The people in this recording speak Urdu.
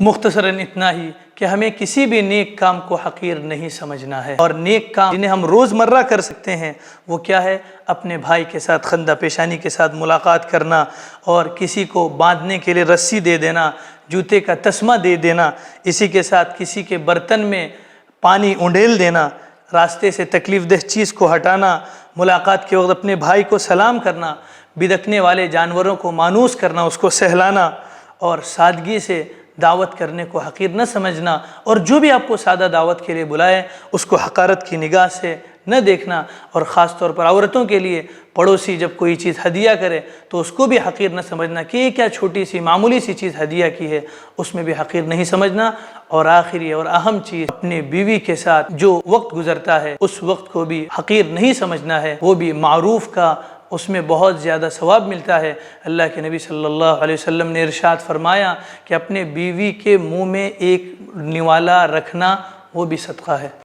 مختصراً اتنا ہی کہ ہمیں کسی بھی نیک کام کو حقیر نہیں سمجھنا ہے، اور نیک کام جنہیں ہم روزمرہ کر سکتے ہیں وہ کیا ہے؟ اپنے بھائی کے ساتھ خندہ پیشانی کے ساتھ ملاقات کرنا، اور کسی کو باندھنے کے لیے رسی دے دینا، جوتے کا تسمہ دے دینا، اسی کے ساتھ کسی کے برتن میں پانی انڈیل دینا، راستے سے تکلیف دہ چیز کو ہٹانا، ملاقات کے وقت اپنے بھائی کو سلام کرنا، بدکنے والے جانوروں کو مانوس کرنا، اس کو سہلانا، اور سادگی سے دعوت کرنے کو حقیر نہ سمجھنا، اور جو بھی آپ کو سادہ دعوت کے لیے بلائے اس کو حقارت کی نگاہ سے نہ دیکھنا، اور خاص طور پر عورتوں کے لیے پڑوسی جب کوئی چیز ہدیہ کرے تو اس کو بھی حقیر نہ سمجھنا کہ یہ کیا چھوٹی سی معمولی سی چیز ہدیہ کی ہے، اس میں بھی حقیر نہیں سمجھنا۔ اور آخری اور اہم چیز، اپنے بیوی کے ساتھ جو وقت گزرتا ہے اس وقت کو بھی حقیر نہیں سمجھنا ہے، وہ بھی معروف کا، اس میں بہت زیادہ ثواب ملتا ہے۔ اللہ کے نبی صلی اللہ علیہ وسلم نے ارشاد فرمایا کہ اپنے بیوی کے منہ میں ایک نوالا رکھنا وہ بھی صدقہ ہے۔